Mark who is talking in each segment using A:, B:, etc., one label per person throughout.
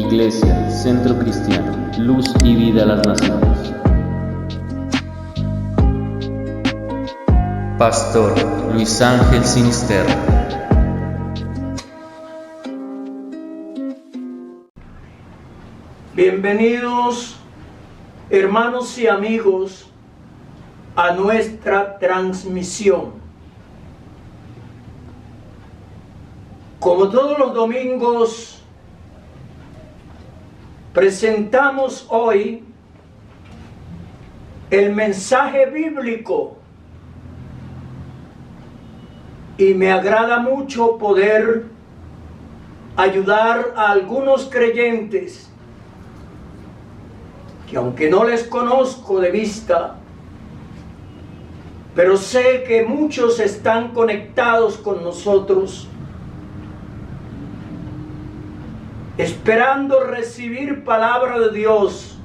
A: Iglesia, Centro Cristiano, Luz y Vida a las Naciones. Pastor Luis Ángel Sinisterra.
B: Bienvenidos, hermanos y amigos, a nuestra transmisión. Como todos los domingos, presentamos hoy el mensaje bíblico y me agrada mucho poder ayudar a algunos creyentes que, aunque no les conozco de vista, pero sé que muchos están conectados con nosotros, esperando recibir palabra de Dios.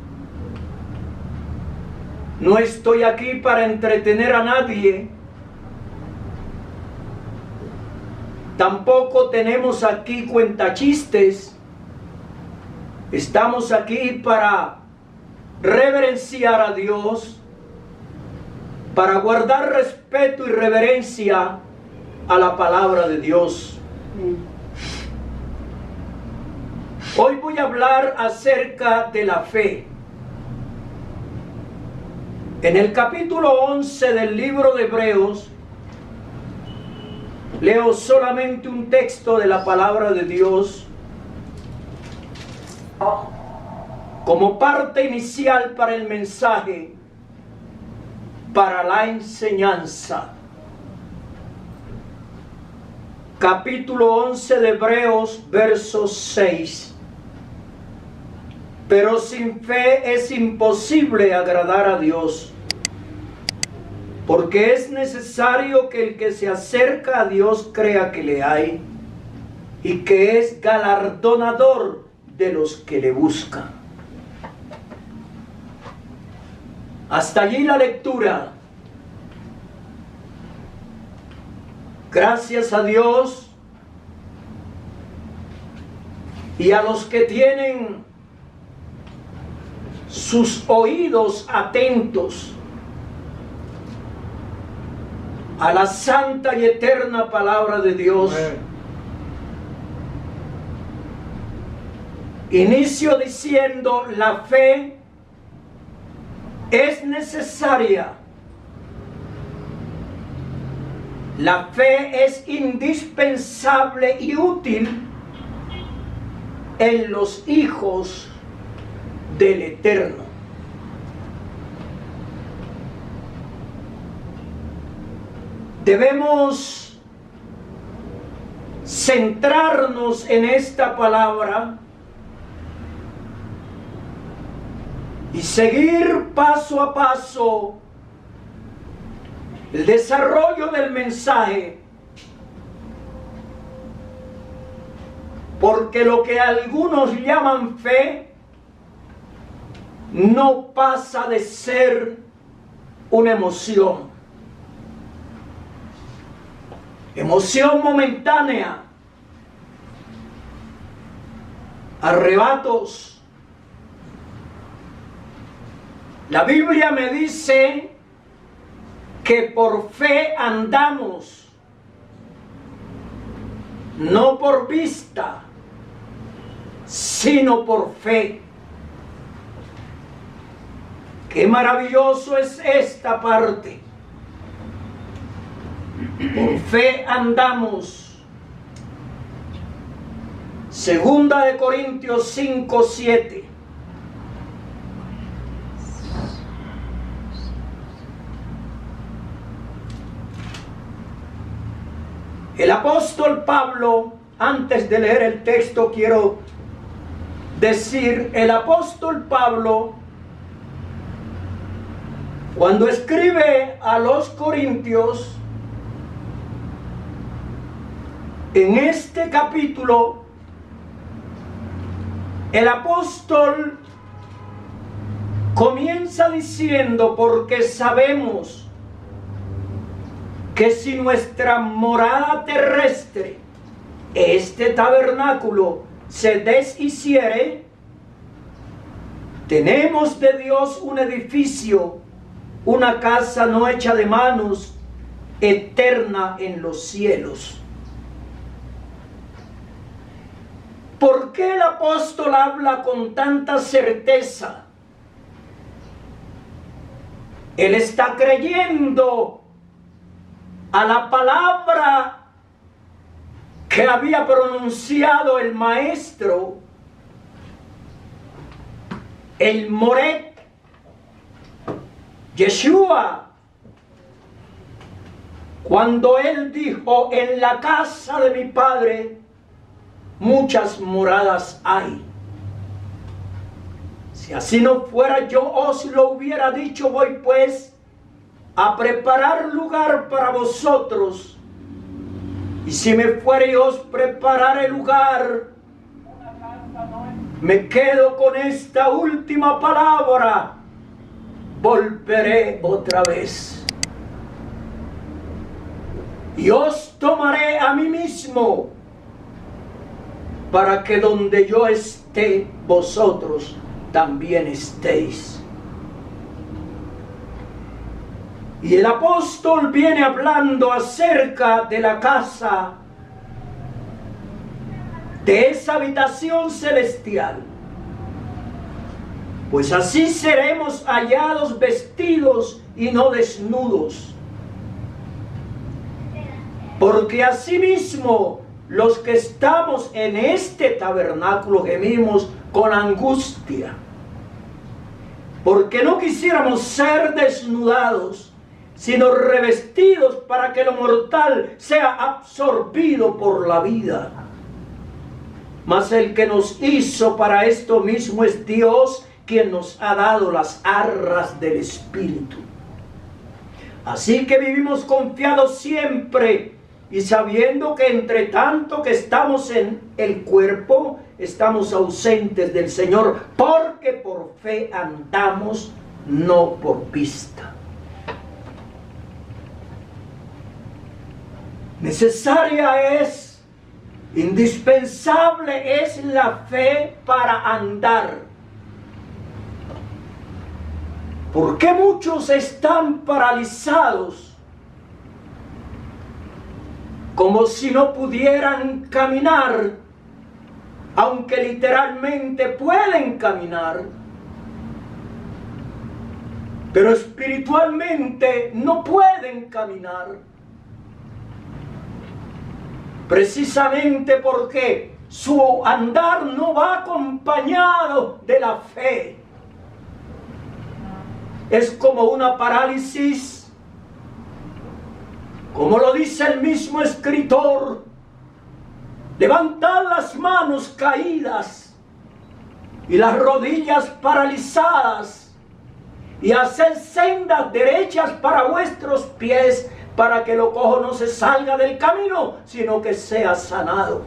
B: No estoy aquí para entretener a nadie. Tampoco tenemos aquí cuentachistes. Estamos aquí para reverenciar a Dios, para guardar respeto y reverencia a la palabra de Dios. Hoy voy a hablar acerca de la fe. En el capítulo 11 del libro de Hebreos, leo solamente un texto de la palabra de Dios como parte inicial para el mensaje, para la enseñanza. Capítulo 11 de Hebreos, verso 6. Pero sin fe es imposible agradar a Dios, porque es necesario que el que se acerca a Dios crea que le hay y que es galardonador de los que le buscan. Hasta allí la lectura. Gracias a Dios y a los que tienen sus oídos atentos a la santa y eterna palabra de Dios. Inicio diciendo: la fe es necesaria. La fe es indispensable y útil en los hijos del Eterno. Debemos centrarnos en esta palabra y seguir paso a paso el desarrollo del mensaje, porque lo que algunos llaman fe no pasa de ser una emoción momentánea, arrebatos. La Biblia me dice que por fe andamos, no por vista, sino por fe. Qué maravilloso es esta parte. Por fe andamos. Segunda de Corintios 5:7. El apóstol Pablo, antes de leer el texto quiero decir, el apóstol Pablo, cuando escribe a los Corintios, en este capítulo, el apóstol comienza diciendo: porque sabemos que si nuestra morada terrestre, este tabernáculo, se deshiciere, Tenemos de Dios un edificio, una casa no hecha de manos, eterna en los cielos. ¿Por qué el apóstol habla con tanta certeza? Él está creyendo a la palabra que había pronunciado el maestro, el Moret, Yeshua, cuando él dijo: en la casa de mi padre muchas moradas hay. Si así no fuera, yo os lo hubiera dicho. Voy pues a preparar lugar para vosotros, y si me fuere y os prepararé lugar, me quedo con esta última palabra: volveré otra vez y os tomaré a mí mismo, para que donde yo esté, vosotros también estéis. Y el apóstol viene hablando acerca de la casa, de esa habitación celestial. Pues así seremos hallados vestidos y no desnudos. Porque asimismo los que estamos en este tabernáculo gemimos con angustia, porque no quisiéramos ser desnudados, sino revestidos, para que lo mortal sea absorbido por la vida. Mas el que nos hizo para esto mismo es Dios, quien nos ha dado las arras del Espíritu. Así que vivimos confiados siempre, y sabiendo que entre tanto que estamos en el cuerpo, estamos ausentes del Señor, porque por fe andamos, no por vista. Necesaria es, indispensable es la fe para andar. ¿Por qué muchos están paralizados, como si no pudieran caminar, aunque literalmente pueden caminar, pero espiritualmente no pueden caminar? Precisamente porque su andar no va acompañado de la fe. Es como una parálisis. Como lo dice el mismo escritor: levantad las manos caídas y las rodillas paralizadas, y haced sendas derechas para vuestros pies, para que lo cojo no se salga del camino, sino que sea sanado.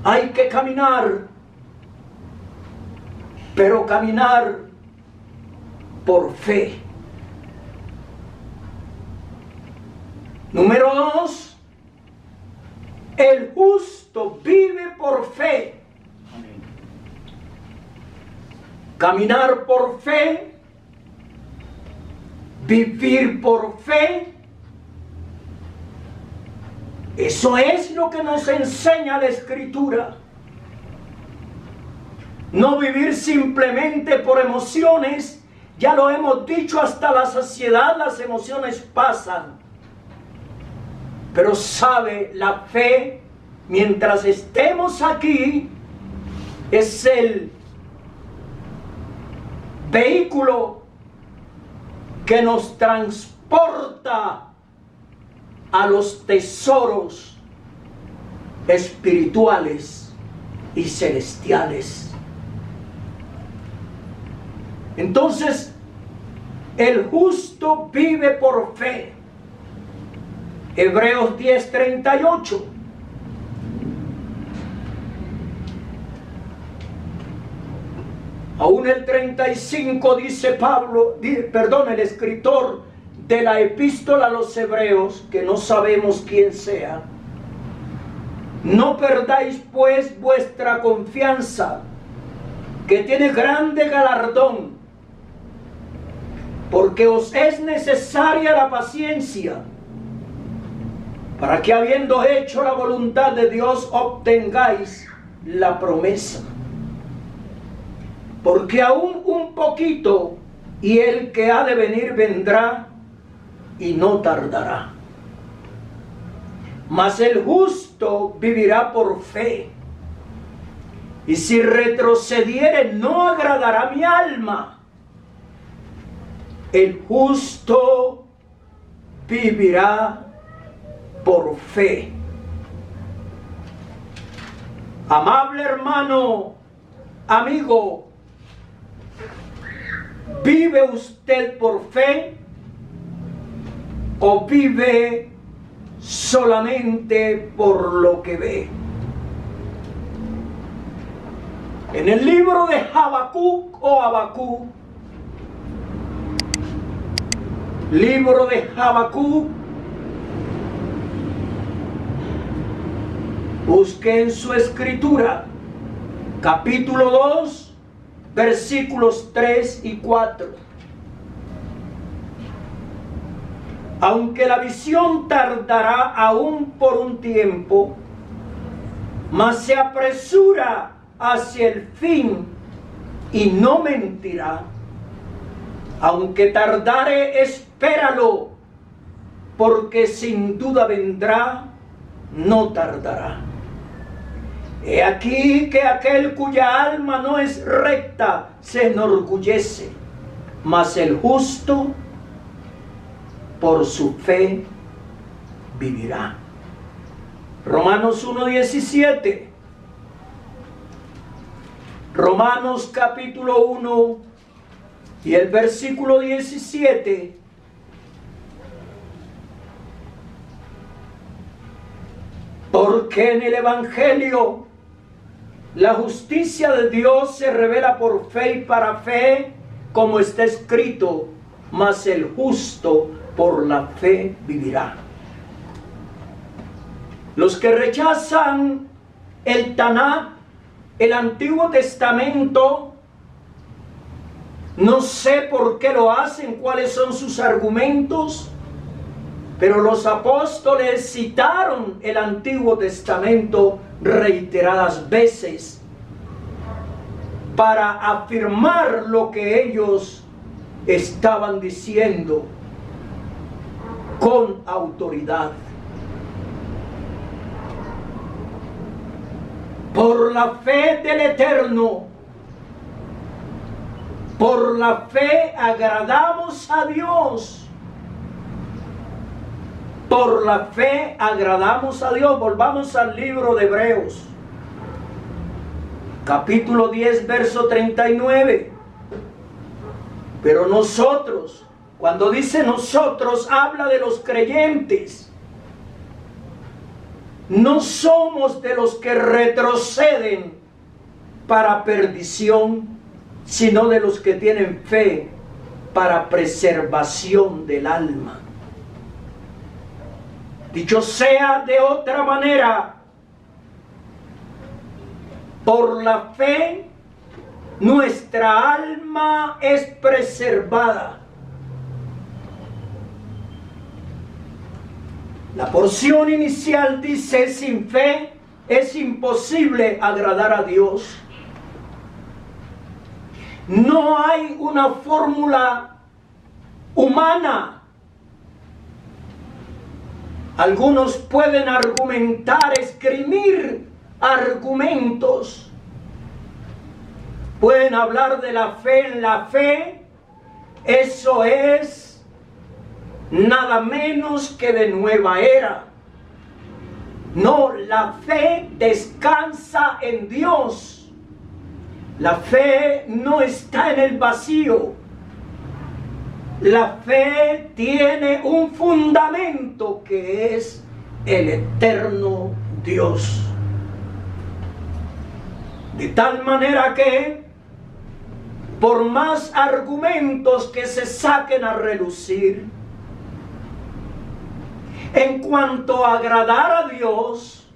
B: Hay que caminar, pero caminar por fe. Número 2, el justo vive por fe. Caminar por fe, vivir por fe, eso es lo que nos enseña la Escritura. No vivir simplemente por emociones. Ya lo hemos dicho hasta la saciedad, las emociones pasan. Pero sabe, la fe, mientras estemos aquí, es el vehículo que nos transporta a los tesoros espirituales y celestiales. Entonces, el justo vive por fe. Hebreos 10:38. Aún el 35 dice el escritor de la epístola a los Hebreos, que no sabemos quién sea: no perdáis pues vuestra confianza, que tiene grande galardón, porque os es necesaria la paciencia, para que habiendo hecho la voluntad de Dios obtengáis la promesa. Porque aún un poquito, y el que ha de venir vendrá, y no tardará. Mas el justo vivirá por fe, y si retrocediere no agradará mi alma. El justo vivirá por fe. Amable hermano, amigo, ¿vive usted por fe o vive solamente por lo que ve? En el libro de Habacuc o Habacuc, libro de Habacuc, busque en su escritura, capítulo 2, versículos 3 y 4. Aunque la visión tardará aún por un tiempo, mas se apresura hacia el fin y no mentirá. Aunque tardare, espéralo, porque sin duda vendrá, no tardará. He aquí que aquel cuya alma no es recta se enorgullece, mas el justo por su fe vivirá. Romanos 1:17. Romanos capítulo 1 y el versículo 17. Porque en el Evangelio la justicia de Dios se revela por fe y para fe, como está escrito, mas el justo por la fe vivirá. Los que rechazan el Tanakh, el Antiguo Testamento, no sé por qué lo hacen, cuáles son sus argumentos, pero los apóstoles citaron el Antiguo Testamento reiteradas veces para afirmar lo que ellos estaban diciendo con autoridad. Por la fe del Eterno, por la fe agradamos a Dios. Por la fe agradamos a Dios. Volvamos al libro de Hebreos, capítulo 10, verso 39. Pero nosotros, cuando dice nosotros, habla de los creyentes. No somos de los que retroceden para perdición, sino de los que tienen fe para preservación del alma. Dicho sea de otra manera, por la fe nuestra alma es preservada. La porción inicial dice: sin fe es imposible agradar a Dios. No hay una fórmula humana. Algunos pueden argumentar, esgrimir argumentos. Pueden hablar de la fe en la fe. Eso es nada menos que de nueva era. No, la fe descansa en Dios. La fe no está en el vacío. La fe tiene un fundamento que es el eterno Dios. De tal manera que, por más argumentos que se saquen a relucir, en cuanto a agradar a Dios,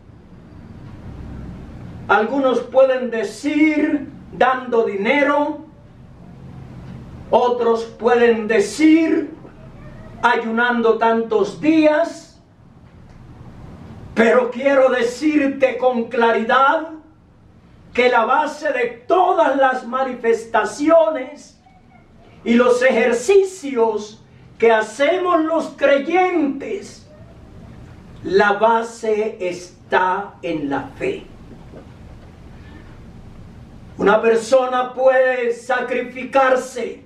B: algunos pueden decir: dando dinero, otros pueden decir ayunando tantos días, pero quiero decirte con claridad que la base de todas las manifestaciones y los ejercicios que hacemos los creyentes, la base está en la fe. Una persona puede sacrificarse,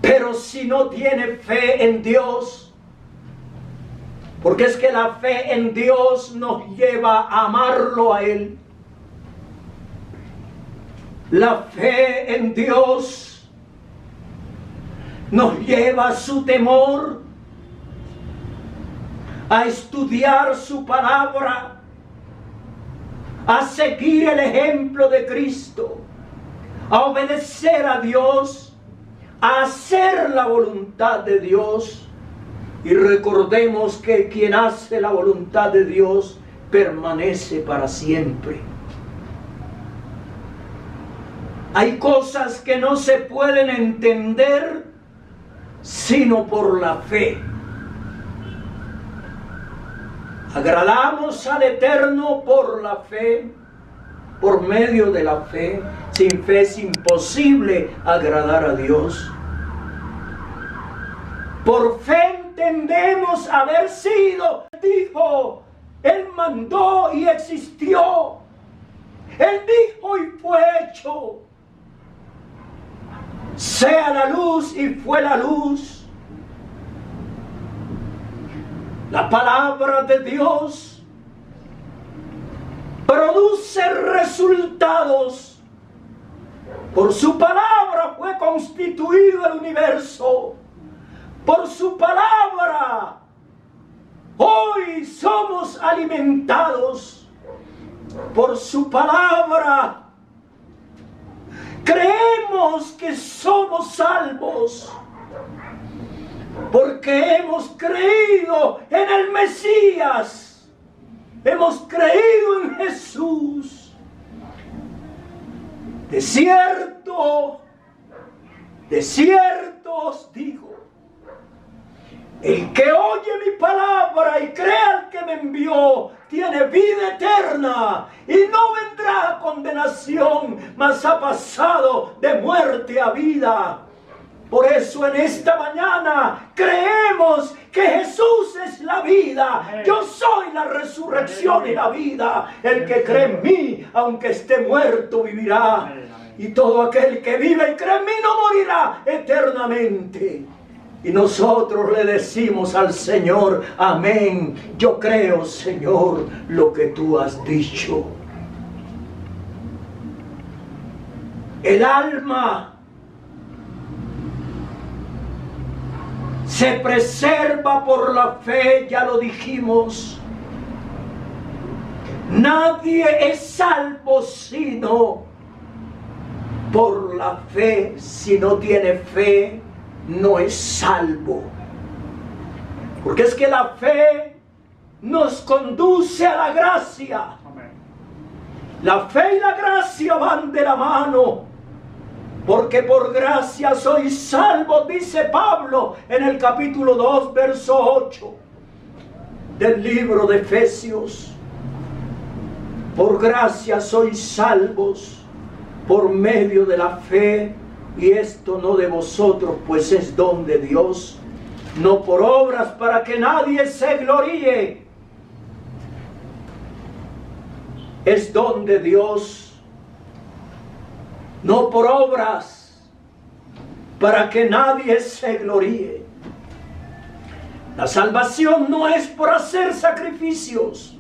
B: pero si no tiene fe en Dios, porque es que la fe en Dios nos lleva a amarlo a Él. La fe en Dios nos lleva a su temor, a estudiar su palabra, a seguir el ejemplo de Cristo, a obedecer a Dios, a hacer la voluntad de Dios. Y recordemos que quien hace la voluntad de Dios permanece para siempre. Hay cosas que no se pueden entender sino por la fe. Agradamos al Eterno por la fe, por medio de la fe. Sin fe es imposible agradar a Dios. Por fe entendemos haber sido, dijo, Él mandó y existió. Él dijo y fue hecho. Sea la luz y fue la luz. La palabra de Dios produce resultados. Por su palabra fue constituido el universo. Por su palabra hoy somos alimentados. Por su palabra creemos que somos salvos, porque hemos creído en el Mesías, hemos creído en Jesús. De cierto os digo, el que oye mi palabra y crea al que me envió, tiene vida eterna y no vendrá a condenación, mas ha pasado de muerte a vida. Por eso en esta mañana creemos que Jesús es la vida. Yo soy la resurrección y la vida. El que cree en mí, aunque esté muerto, vivirá. Y todo aquel que vive y cree en mí no morirá eternamente. Y nosotros le decimos al Señor, amén. Yo creo, Señor, lo que tú has dicho. El alma se preserva por la fe, ya lo dijimos. Nadie es salvo sino por la fe. Si no tiene fe, no es salvo. Porque es que la fe nos conduce a la gracia. Amén. La fe y la gracia van de la mano. Porque por gracia sois salvos, dice Pablo en el capítulo 2, verso 8 del libro de Efesios. Por gracia sois salvos por medio de la fe. Y esto no de vosotros, pues es don de Dios, no por obras para que nadie se gloríe. Es don de Dios, no por obras para que nadie se gloríe. La salvación no es por hacer sacrificios.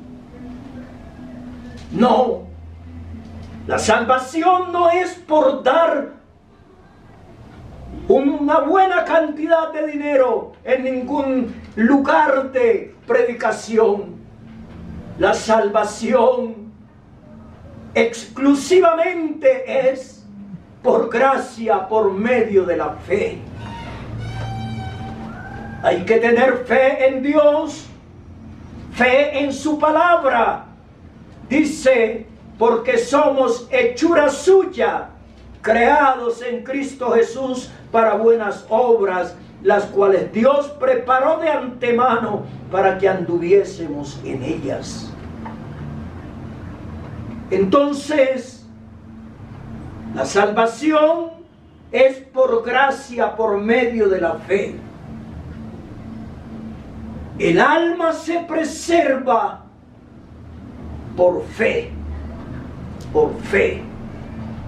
B: No. La salvación no es por dar una buena cantidad de dinero en ningún lugar de predicación. La salvación exclusivamente es por gracia, por medio de la fe. Hay que tener fe en Dios, fe en su palabra. Dice porque somos hechura suya, creados en Cristo Jesús para buenas obras, las cuales Dios preparó de antemano para que anduviésemos en ellas. Entonces, la salvación es por gracia, por medio de la fe. El alma se preserva por fe. Por fe.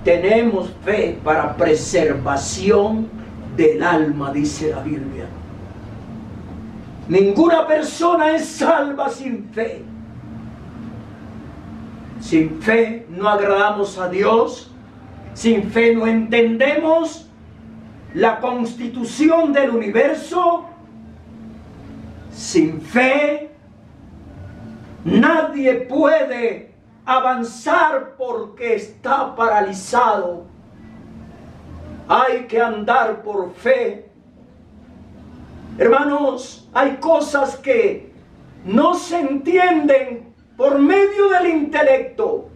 B: Tenemos fe para preservación del alma, dice la Biblia. Ninguna persona es salva sin fe. Sin fe no agradamos a Dios. Sin fe no entendemos la constitución del universo. Sin fe nadie puede avanzar porque está paralizado. Hay que andar por fe. Hermanos, hay cosas que no se entienden por medio del intelecto.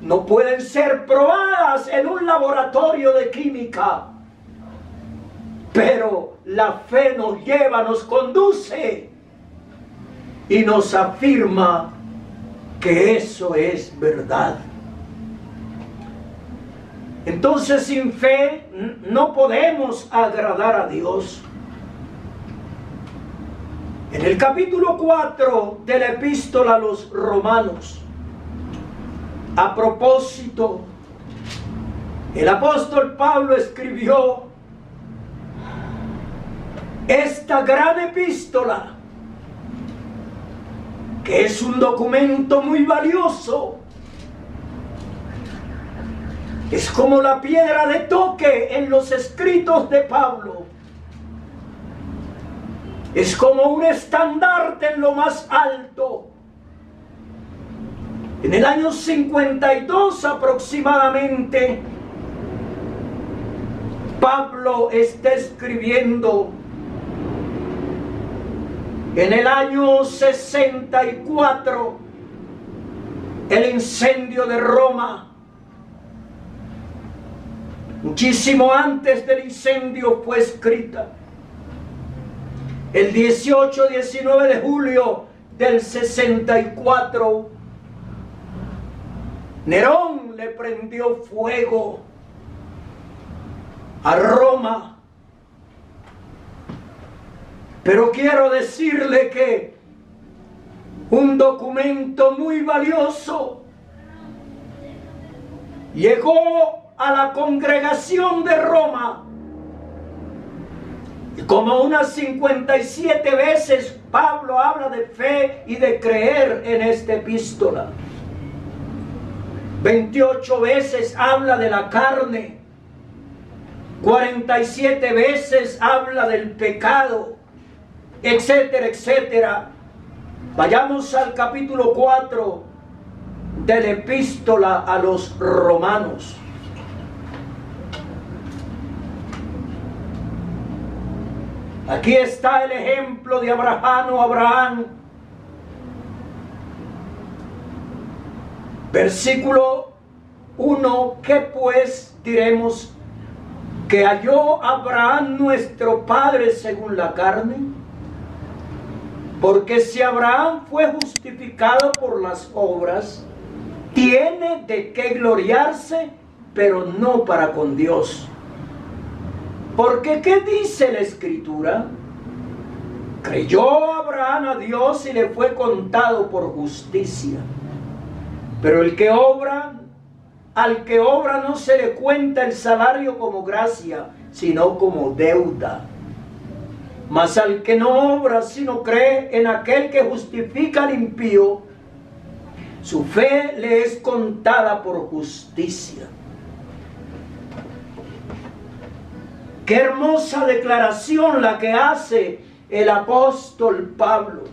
B: No pueden ser probadas en un laboratorio de química. Pero la fe nos lleva, nos conduce y nos afirma que eso es verdad. Entonces, sin fe no podemos agradar a Dios. En el capítulo 4 de la epístola a los Romanos, a propósito, el apóstol Pablo escribió esta gran epístola, que es un documento muy valioso. Es como la piedra de toque en los escritos de Pablo. Es como un estandarte en lo más alto. En el año 52 aproximadamente, Pablo está escribiendo. En el año 64, el incendio de Roma. Muchísimo antes del incendio fue escrita. El 18-19 de julio del 64, Nerón le prendió fuego a Roma. Pero quiero decirle que un documento muy valioso llegó a la congregación de Roma. Y como unas 57 veces Pablo habla de fe y de creer en esta epístola. 28 veces habla de la carne. 47 veces habla del pecado, etcétera, etcétera. Vayamos al capítulo 4 de la epístola a los Romanos. Aquí está el ejemplo de Abraham. Versículo 1. ¿Qué pues diremos? ¿Que halló Abraham nuestro padre según la carne? Porque si Abraham fue justificado por las obras, tiene de qué gloriarse, pero no para con Dios. Porque ¿qué dice la Escritura? Creyó Abraham a Dios y le fue contado por justicia. Pero al que obra no se le cuenta el salario como gracia, sino como deuda. Mas al que no obra, sino cree en aquel que justifica al impío, su fe le es contada por justicia. Qué hermosa declaración la que hace el apóstol Pablo.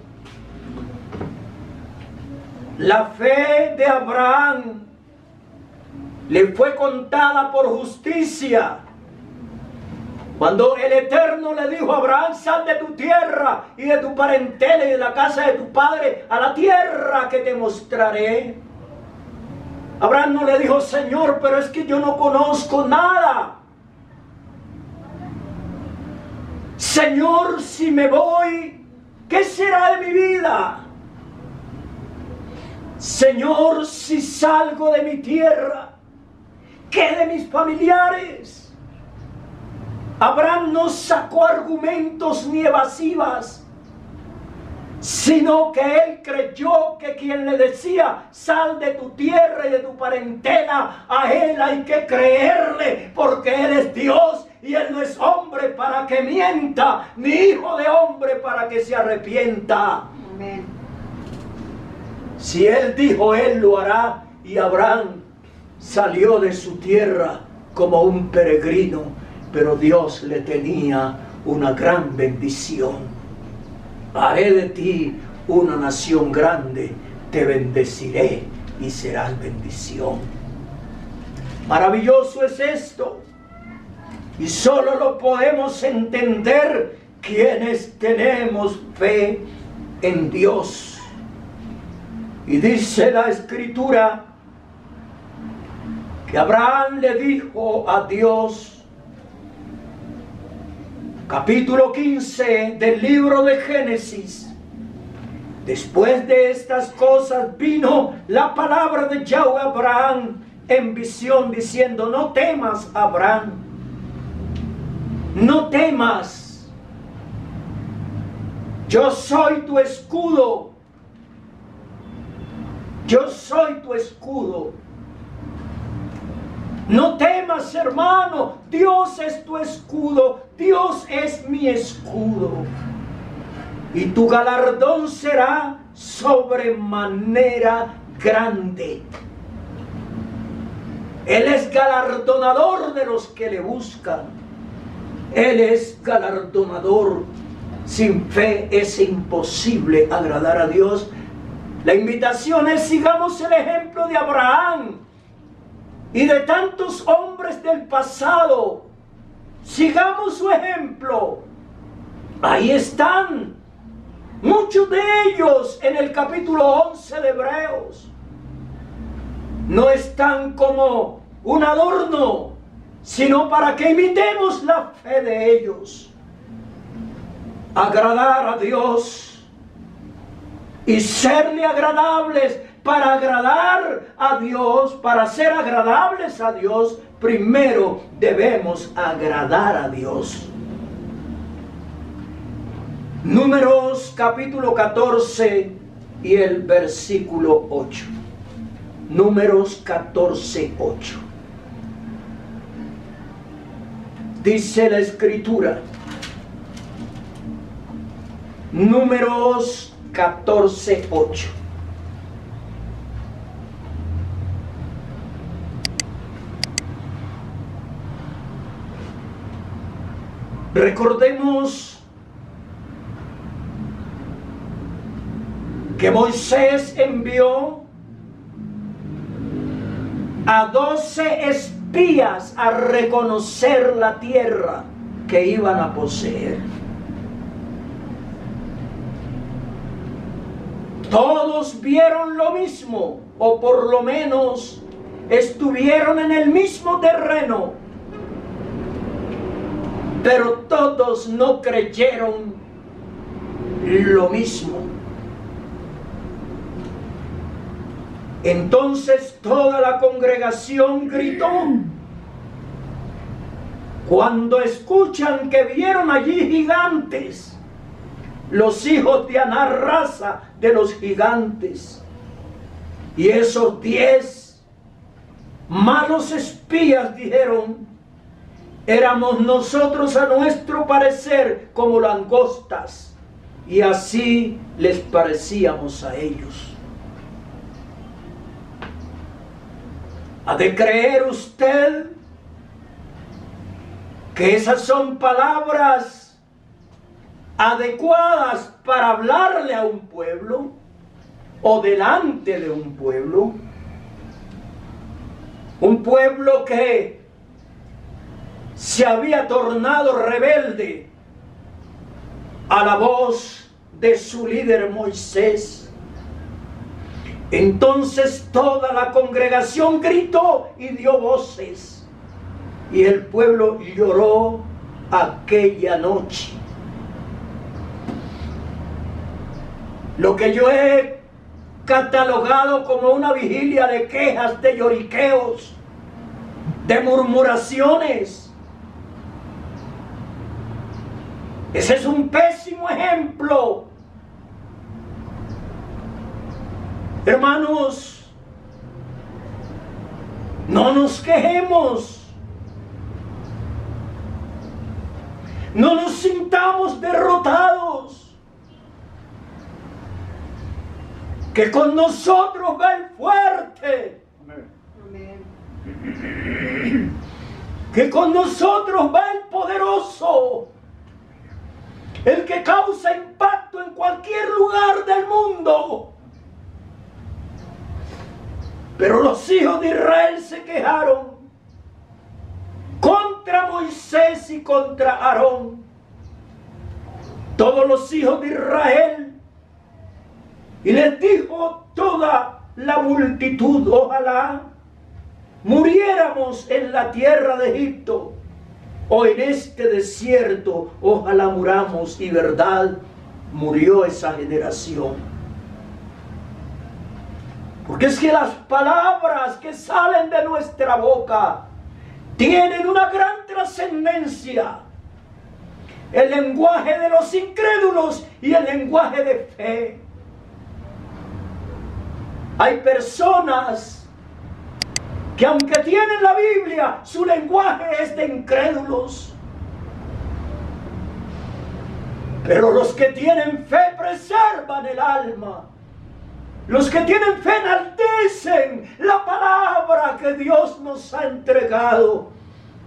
B: La fe de Abraham le fue contada por justicia. Cuando el Eterno le dijo a Abraham: sal de tu tierra y de tu parentela y de la casa de tu padre a la tierra que te mostraré. Abraham no le dijo: Señor, pero es que yo no conozco nada. Señor, si me voy, ¿qué será de mi vida? Señor, si salgo de mi tierra, ¿qué de mis familiares? Abraham no sacó argumentos ni evasivas, sino que él creyó que quien le decía: sal de tu tierra y de tu parentela, a él hay que creerle, porque él es Dios y él no es hombre para que mienta, ni hijo de hombre para que se arrepienta.
C: Amén.
B: Si él dijo, él lo hará. Y Abraham salió de su tierra como un peregrino, pero Dios le tenía una gran bendición. Haré de ti una nación grande, te bendeciré y serás bendición. Maravilloso es esto, y solo lo podemos entender quienes tenemos fe en Dios. Y dice la Escritura que Abraham le dijo a Dios, capítulo 15 del libro de Génesis: después de estas cosas vino la palabra de Yahweh a Abraham en visión, diciendo: no temas, Abraham, no temas, yo soy tu escudo, yo soy tu escudo. No temas, hermano, Dios es tu escudo, Dios es mi escudo. Y tu galardón será sobremanera grande. Él es galardonador de los que le buscan. Él es galardonador. Sin fe es imposible agradar a Dios. La invitación es: sigamos el ejemplo de Abraham y de tantos hombres del pasado. Sigamos su ejemplo. Ahí están muchos de ellos en el capítulo 11 de Hebreos. No están como un adorno, sino para que imitemos la fe de ellos. Agradar a Dios y serle agradables. Para agradar a Dios, para ser agradables a Dios, primero debemos agradar a Dios. Números capítulo 14 y el versículo 8. Números 14, 8. Dice la Escritura. Números 14, 8. Recordemos que Moisés envió a 12 espías a reconocer la tierra que iban a poseer. Todos vieron lo mismo, o por lo menos estuvieron en el mismo terreno, pero todos no creyeron lo mismo. Entonces toda la congregación gritó cuando escuchan que vieron allí gigantes, los hijos de Aná, raza de los gigantes. Y esos 10 malos espías dijeron: éramos nosotros a nuestro parecer como langostas, y así les parecíamos a ellos. ¿Ha de creer usted que esas son palabras adecuadas para hablarle a un pueblo o delante de un pueblo? Un pueblo que se había tornado rebelde a la voz de su líder Moisés. Entonces toda la congregación gritó y dio voces, y el pueblo lloró aquella noche. Lo que yo he catalogado como una vigilia de quejas, de lloriqueos, de murmuraciones. Ese es un pésimo ejemplo. Hermanos, no nos quejemos, no nos sintamos derrotados. Que con nosotros va el fuerte. Amén. Que con nosotros va el poderoso. El que causa impacto en cualquier lugar del mundo. Pero los hijos de Israel se quejaron contra Moisés y contra Aarón. Todos los hijos de Israel. Y les dijo toda la multitud: ojalá muriéramos en la tierra de Egipto o en este desierto, ojalá muramos. Y verdad, murió esa generación. Porque es que las palabras que salen de nuestra boca tienen una gran trascendencia. El lenguaje de los incrédulos y el lenguaje de fe. Hay personas que aunque tienen la Biblia, su lenguaje es de incrédulos. Pero los que tienen fe preservan el alma. Los que tienen fe enaltecen la palabra que Dios nos ha entregado.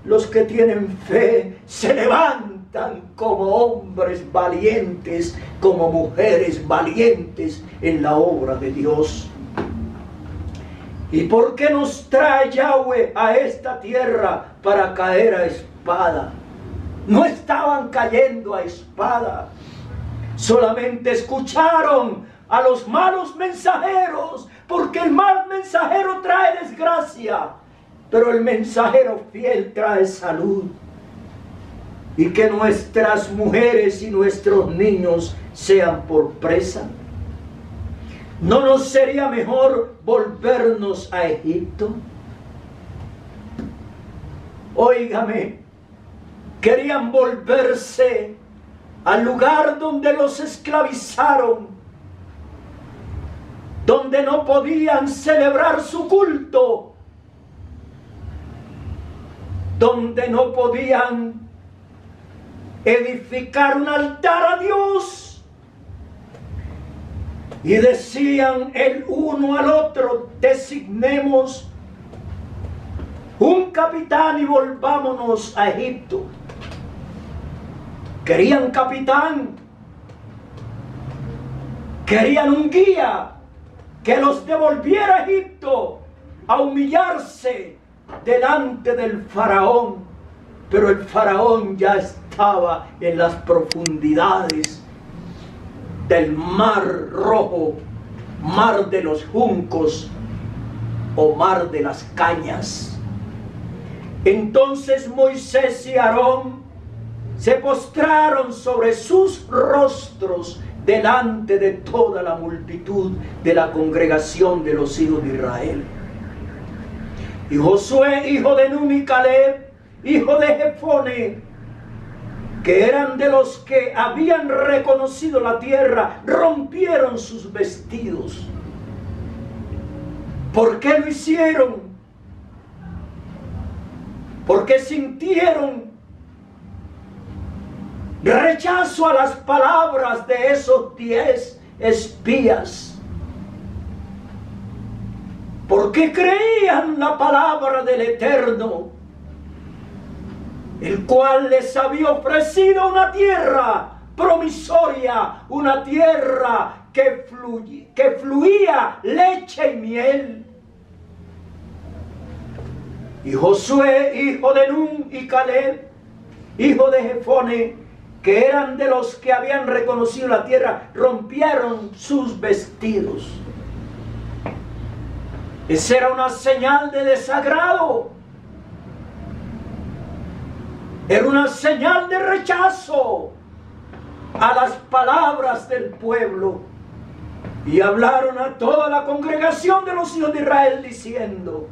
B: Los que tienen fe se levantan como hombres valientes, como mujeres valientes en la obra de Dios. ¿Y por qué nos trae Yahweh a esta tierra para caer a espada? No estaban cayendo a espada. Solamente escucharon a los malos mensajeros, porque el mal mensajero trae desgracia, pero el mensajero fiel trae salud. Y que nuestras mujeres y nuestros niños sean por presa. ¿No nos sería mejor volvernos a Egipto? Óigame, querían volverse al lugar donde los esclavizaron, donde no podían celebrar su culto, donde no podían edificar un altar a Dios. Y decían el uno al otro: designemos un capitán y volvámonos a Egipto. Querían capitán, querían un guía que los devolviera a Egipto a humillarse delante del faraón. Pero el faraón ya estaba en las profundidades del mar rojo, mar de los juncos o mar de las cañas. Entonces Moisés y Aarón se postraron sobre sus rostros delante de toda la multitud de la congregación de los hijos de Israel. Y Josué, hijo de Nun, y Caleb, hijo de Jefone, que eran de los que habían reconocido la tierra, rompieron sus vestidos. ¿Por qué lo hicieron? Porque sintieron rechazo a las palabras de esos 10 espías. Porque creían la palabra del Eterno, el cual les había ofrecido una tierra promisoria, una tierra que fluía leche y miel. Y Josué, hijo de Nun, y Caleb, hijo de Jefone, que eran de los que habían reconocido la tierra, rompieron sus vestidos. Esa era una señal de desagrado. Era una señal de rechazo a las palabras del pueblo. Y hablaron a toda la congregación de los hijos de Israel diciendo: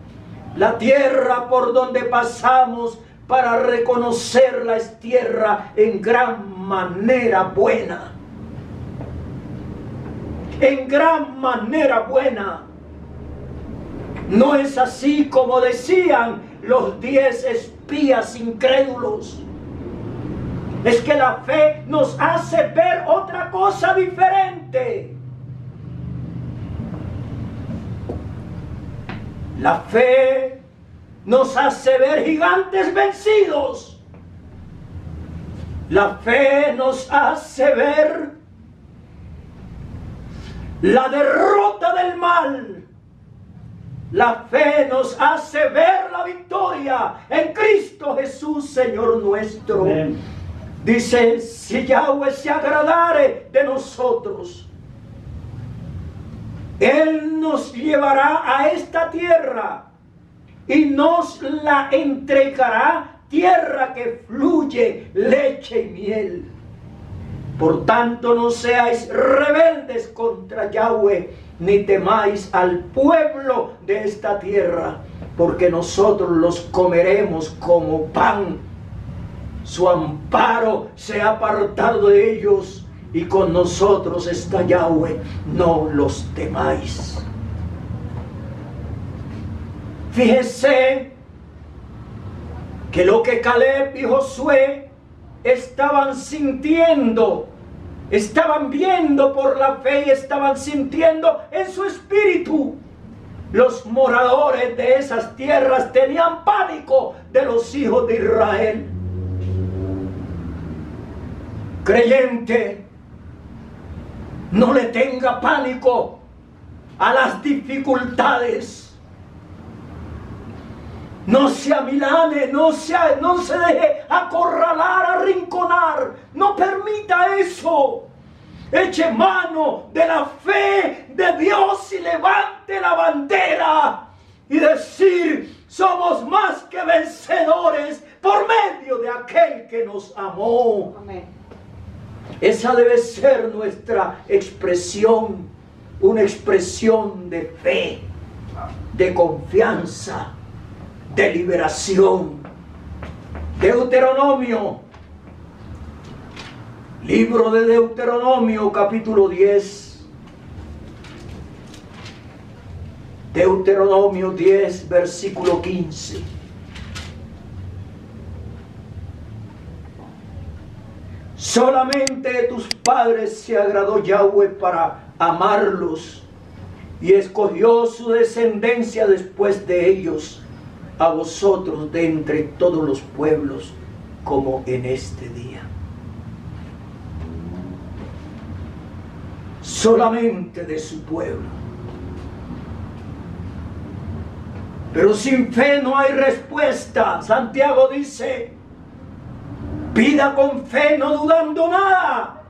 B: la tierra por donde pasamos para reconocerla es tierra en gran manera buena. En gran manera buena. No es así como decían los 10 espías incrédulos. Es que la fe nos hace ver otra cosa diferente. La fe nos hace ver gigantes vencidos. La fe nos hace ver la derrota del mal. La fe nos hace ver la victoria en Cristo Jesús, Señor nuestro. Amén. Dice: si Yahweh se agradare de nosotros, Él nos llevará a esta tierra y nos la entregará, tierra que fluye leche y miel. Por tanto, no seáis rebeldes contra Yahweh, ni temáis al pueblo de esta tierra, porque nosotros los comeremos como pan. Su amparo se ha apartado de ellos, y con nosotros está Yahweh, no los temáis. Fíjese que lo que Caleb y Josué estaban sintiendo, estaban viendo por la fe y estaban sintiendo en su espíritu. Los moradores de esas tierras tenían pánico de los hijos de Israel. Creyente, no le tenga pánico a las dificultades. No se amilane, no se deje acorralar, arrinconar. No permita eso. Eche mano de la fe de Dios y levante la bandera y decir: somos más que vencedores por medio de aquel que nos amó. Amén. Esa debe ser nuestra expresión, una expresión de fe, de confianza, de liberación. Deuteronomio, libro de Deuteronomio, capítulo 10. Deuteronomio 10, versículo 15. Solamente de tus padres se agradó Yahweh para amarlos, y escogió su descendencia después de ellos, a vosotros de entre todos los pueblos, como en este día. Solamente de su pueblo. Pero sin fe no hay respuesta. Santiago dice: pida con fe, no dudando nada,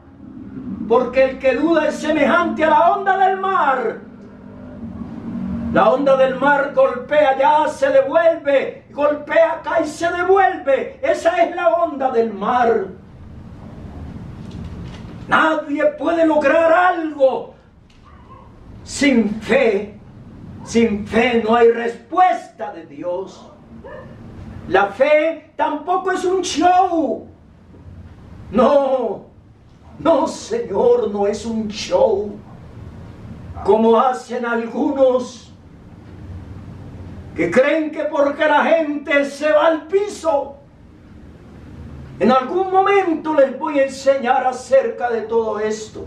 B: porque el que duda es semejante a la onda del mar. La onda del mar golpea allá, se devuelve, golpea acá y se devuelve. Esa es la onda del mar. Nadie puede lograr algo sin fe. Sin fe no hay respuesta de Dios. La fe tampoco es un show. No, no, Señor, no es un show como hacen algunos que creen que porque la gente se va al piso. En algún momento les voy a enseñar acerca de todo esto.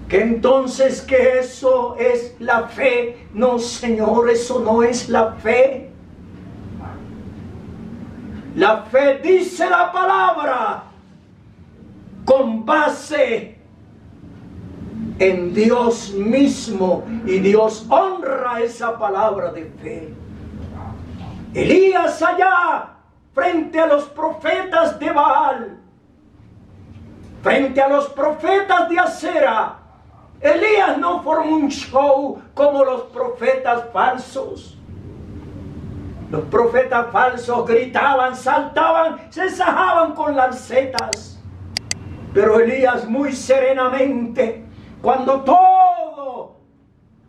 B: Que entonces que eso es la fe. No, Señor, eso no es la fe. La fe dice la palabra con base en Dios mismo, y Dios honra esa palabra de fe. Elías allá frente a los profetas de Baal, frente a los profetas de Acera, Elías no formó un show como los profetas falsos. Los profetas falsos gritaban, saltaban, se sajaban con lancetas. Pero Elías muy serenamente, cuando todo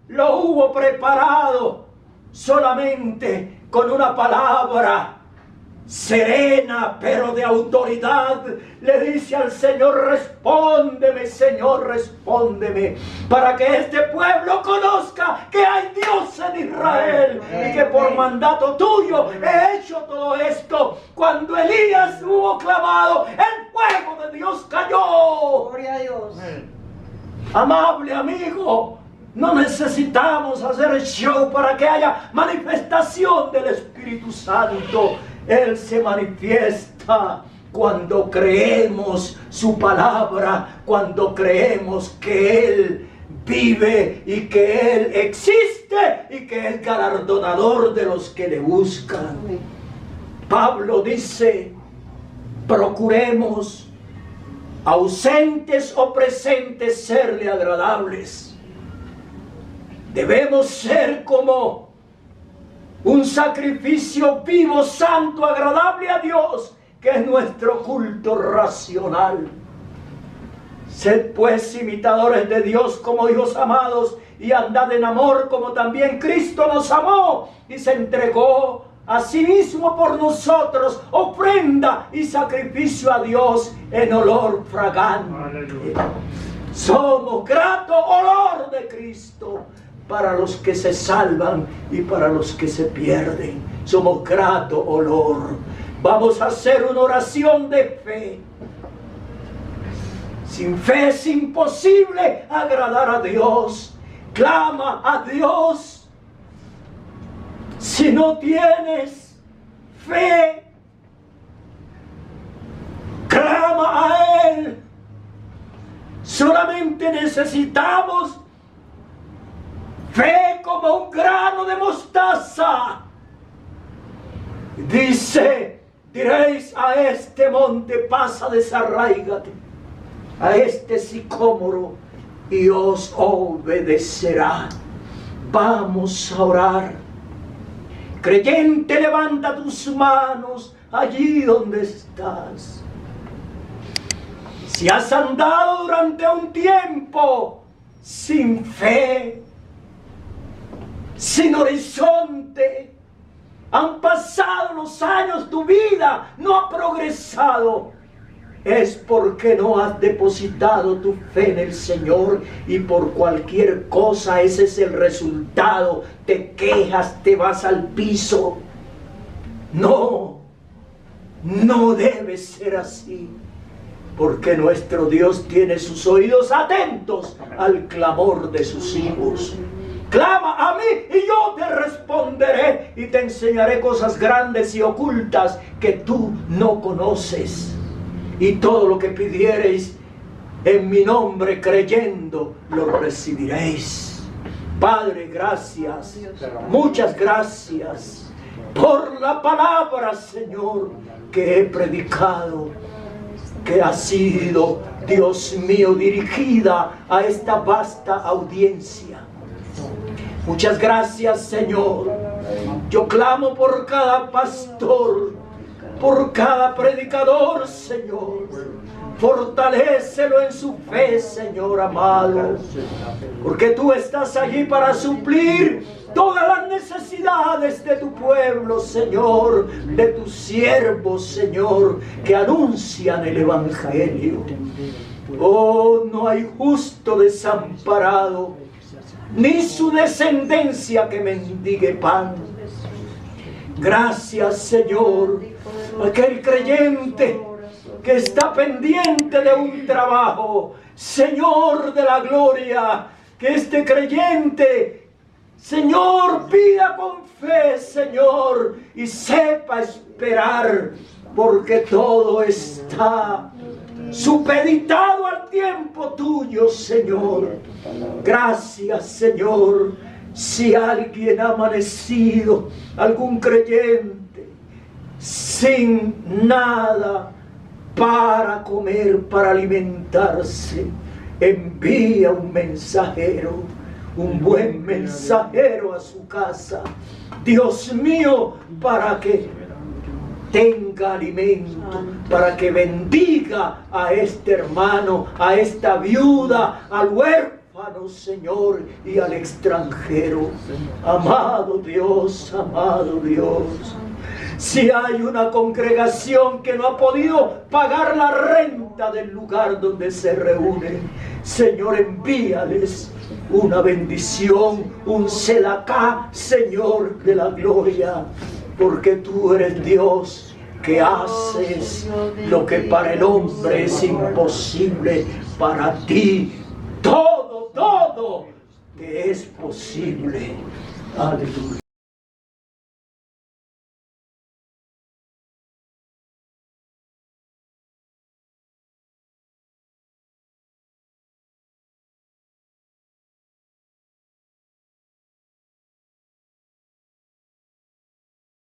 B: lo hubo preparado, solamente con una palabra serena pero de autoridad, le dice al Señor: respóndeme, Señor, respóndeme, para que este pueblo conozca que hay Dios en Israel y que por mandato tuyo he hecho todo esto. Cuando Elías hubo clamado, el fuego de Dios cayó.
C: Gloria a Dios.
B: Amable amigo, no necesitamos hacer show para que haya manifestación del Espíritu Santo. Él se manifiesta cuando creemos su palabra, cuando creemos que Él vive y que Él existe y que es galardonador de los que le buscan. Pablo dice: procuremos, ausentes o presentes, serle agradables. Debemos ser como un sacrificio vivo, santo, agradable a Dios, que es nuestro culto racional. Sed pues imitadores de Dios como hijos amados, y andad en amor como también Cristo nos amó y se entregó a sí mismo por nosotros, ofrenda y sacrificio a Dios en olor fragante. Somos grato olor de Cristo para los que se salvan y para los que se pierden. Somos grato olor. Vamos a hacer una oración de fe. Sin fe es imposible agradar a Dios. Clama a Dios. Si no tienes fe, clama a Él. Solamente necesitamos fe como un grano de mostaza. Dice: diréis a este monte, pasa, desarráigate, a este sicómoro, y os obedecerá. Vamos a orar. Creyente, levanta tus manos allí donde estás. Si has andado durante un tiempo sin fe, sin horizonte, han pasado los años, tu vida no ha progresado, es porque no has depositado tu fe en el Señor, y por cualquier cosa ese es el resultado. Te quejas, te vas al piso. No debe ser así, porque nuestro Dios tiene sus oídos atentos al clamor de sus hijos. Clama a mí y yo te responderé y te enseñaré cosas grandes y ocultas que tú no conoces. Y todo lo que pidiereis en mi nombre creyendo, lo recibiréis. Padre, gracias, muchas gracias por la palabra, Señor, que he predicado, que ha sido, Dios mío, dirigida a esta vasta audiencia. Muchas gracias, Señor. Yo clamo por cada pastor, por cada predicador, Señor. Fortalécelo en su fe, Señor amado, porque tú estás allí para suplir todas las necesidades de tu pueblo, Señor, de tus siervos, Señor, que anuncian el Evangelio. Oh, no hay justo desamparado, ni su descendencia que mendigue pan. Gracias, Señor. Aquel creyente que está pendiente de un trabajo, Señor de la gloria, que este creyente, Señor, pida con fe, Señor, y sepa esperar, porque todo está supeditado al tiempo tuyo, Señor. Gracias, Señor. Si alguien ha amanecido, algún creyente, sin nada para comer, para alimentarse, envía un mensajero, un buen mensajero a su casa, Dios mío, para que tenga alimento, para que bendiga a este hermano, a esta viuda, al huérfano, Señor, y al extranjero. Amado Dios, si hay una congregación que no ha podido pagar la renta del lugar donde se reúnen, Señor, envíales una bendición, un Selah, Señor de la gloria, porque tú eres Dios que haces lo que para el hombre es imposible. Para ti todo te es posible. Aleluya.